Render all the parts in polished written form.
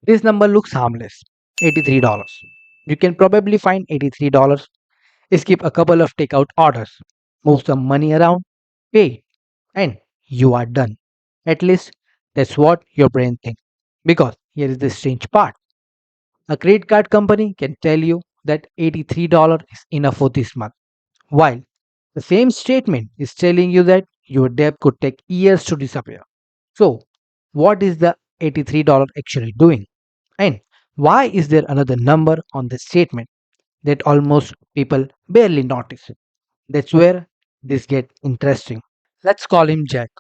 This number looks harmless, $83. You can probably find $83, skip a couple of takeout orders, move some money around, pay it, and you are done. At least that's what your brain thinks. Because here is the strange part. A credit card company can tell you that $83 is enough for this month, while the same statement is telling you that your debt could take years to disappear. So, what is the $83 actually doing? And why is there another number on the statement that almost people barely notice? That's where this gets interesting. Let's call him Jack.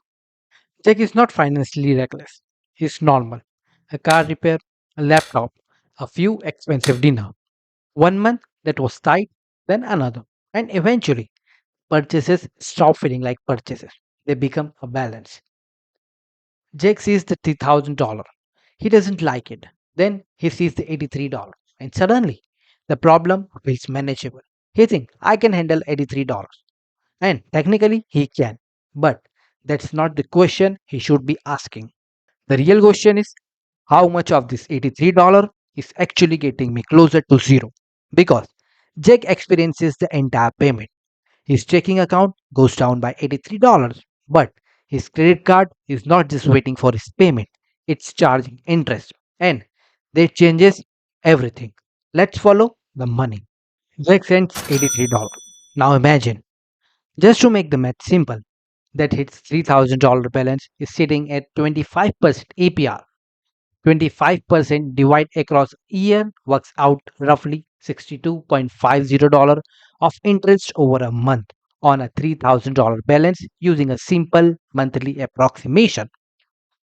Jack is not financially reckless. He's normal. A car repair, a laptop, a few expensive dinner. One month that was tight, then another. And eventually, purchases stop feeling like purchases. They become a balance. Jake sees the $3,000. He doesn't like it. Then he sees the $83. And suddenly, the problem feels manageable. He thinks, I can handle $83. And technically, he can. But that's not the question he should be asking. The real question is, how much of this $83 is actually getting me closer to zero? Because Jake experiences the entire payment. His checking account goes down by $83, but his credit card is not just waiting for his payment, it's charging interest. And that changes everything. Let's follow the money. Jake sends $83. Now imagine, just to make the math simple, that his $3,000 balance is sitting at 25% APR. 25% divide across year works out roughly $62.50 of interest over a month on a $3,000 balance using a simple monthly approximation.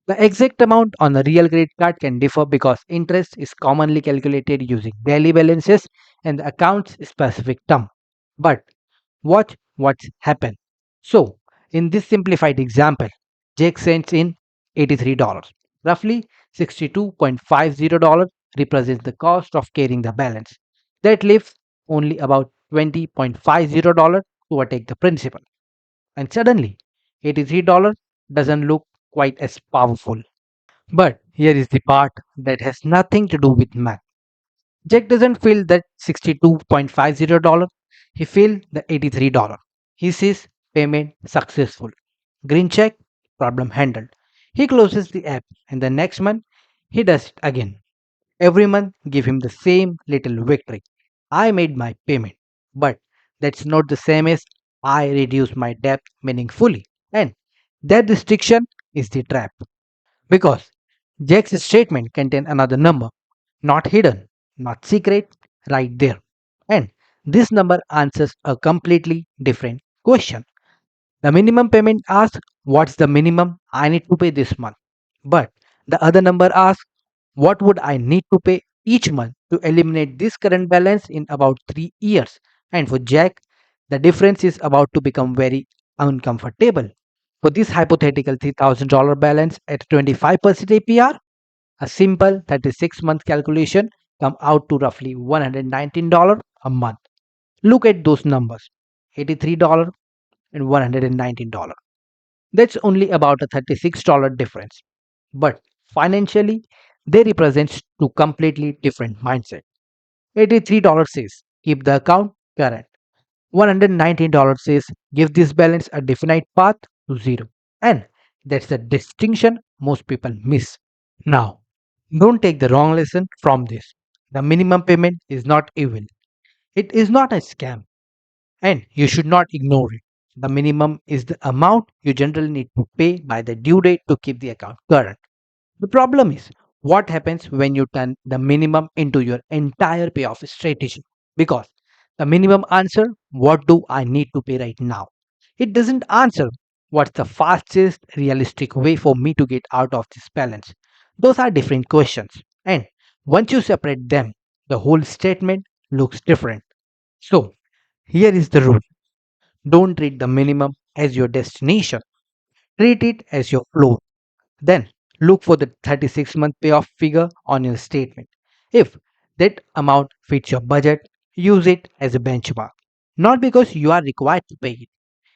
The exact amount on a real credit card can differ because interest is commonly calculated using daily balances and the account's specific term. But watch what's happened. So, in this simplified example, Jake sends in $83. Roughly $62.50 represents the cost of carrying the balance. That leaves only about $20.50 to take the principal. And suddenly, $83 doesn't look quite as powerful. But here is the part that has nothing to do with math. Jack doesn't feel that $62.50. He feels the $83. He sees payment successful. Green check, problem handled. He closes the app and the next month he does it again. Every month give him the same little victory. I made my payment. But that's not the same as I reduced my debt meaningfully. And that distinction is the trap. Because Jack's statement contains another number, not hidden, not secret, right there. And this number answers a completely different question. The minimum payment asks, what's the minimum I need to pay this month? But the other number asks, what would I need to pay each month to eliminate this current balance in about 3 years? And for Jack, the difference is about to become very uncomfortable. For this hypothetical $3,000 balance at 25% APR, a simple 36-month calculation come out to roughly $119 a month. Look at those numbers, $83 and $119. That's only about a $36 difference. But financially, they represent two completely different mindsets. $83 says keep the account current. $119 says give this balance a definite path to zero. And that's the distinction most people miss. Now, don't take the wrong lesson from this. The minimum payment is not evil. It is not a scam, and you should not ignore it. The minimum is the amount you generally need to pay by the due date to keep the account current. The problem is what happens when you turn the minimum into your entire payoff strategy. Because the minimum answer, what do I need to pay right now? It doesn't answer what's the fastest realistic way for me to get out of this balance. Those are different questions. And once you separate them, the whole statement looks different. So, here is the rule. Don't treat the minimum as your destination. Treat it as your floor. Then look for the 36-month payoff figure on your statement. If that amount fits your budget, use it as a benchmark. Not because you are required to pay it,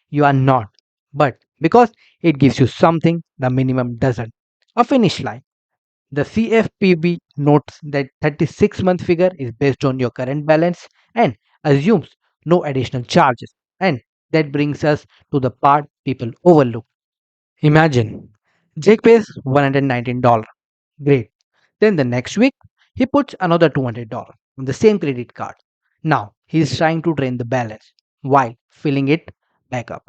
you are not, but because it gives you something the minimum doesn't, a finish line. The CFPB notes that 36-month figure is based on your current balance and assumes no additional charges. And that brings us to the part people overlook. Imagine Jake pays $119. Great. Then the next week, he puts another $200 on the same credit card. Now he is trying to drain the balance while filling it back up.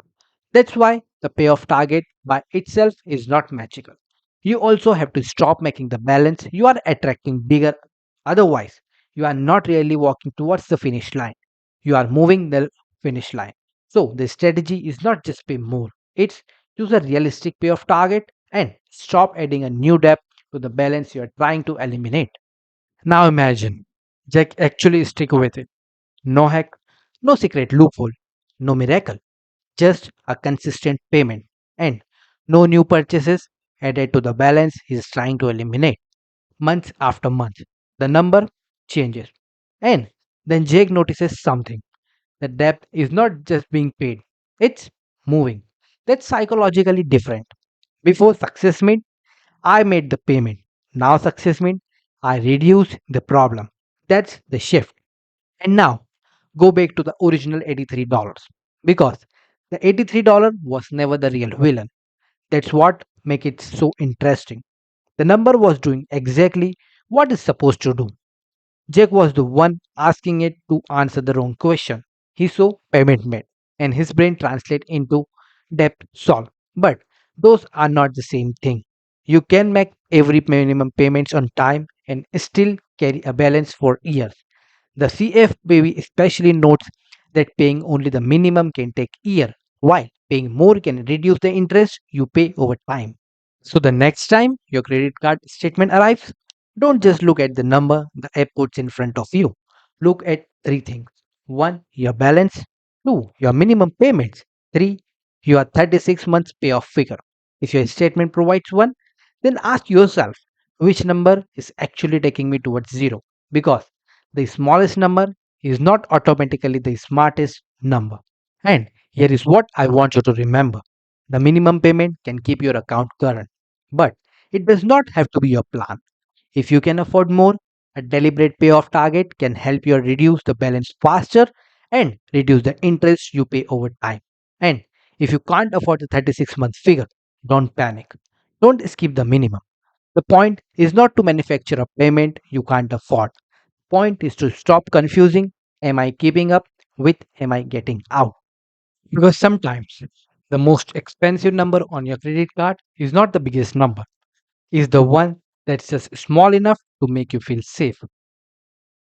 That's why the payoff target by itself is not magical. You also have to stop making the balance you are attracting bigger. Otherwise, you are not really walking towards the finish line. You are moving the finish line. So the strategy is not just pay more, it's choose a realistic payoff target and stop adding a new debt to the balance you are trying to eliminate. Now imagine Jack actually stick with it. No hack, no secret loophole, no miracle, just a consistent payment and no new purchases added to the balance he is trying to eliminate. Month after month, the number changes. And then Jake notices something. The debt is not just being paid, it's moving. That's psychologically different. Before success meant I made the payment. Now success means I reduced the problem. That's the shift. And now go back to the original $83 because the $83 was never the real villain. That's what make it so interesting. The number was doing exactly what it's supposed to do. Jake was the one asking it to answer the wrong question. He saw payment made and his brain translate into debt solved. But those are not the same thing. You can make every minimum payments on time and still carry a balance for years. The CFPB especially notes that paying only the minimum can take year, while paying more can reduce the interest you pay over time. So the next time your credit card statement arrives, don't just look at the number the app puts in front of you. Look at three things. One, your balance. Two, your minimum payments. Three, your 36 months payoff figure. If your statement provides one, then ask yourself which number is actually taking me towards zero. Because the smallest number is not automatically the smartest number. And here is what I want you to remember. The minimum payment can keep your account current, but it does not have to be your plan. If you can afford more, a deliberate payoff target can help you reduce the balance faster and reduce the interest you pay over time. And if you can't afford the 36-month figure, don't panic. Don't skip the minimum. The point is not to manufacture a payment you can't afford. Point is to stop confusing am I keeping up with am I getting out? Because sometimes the most expensive number on your credit card is not the biggest number, is the one that's just small enough to make you feel safe.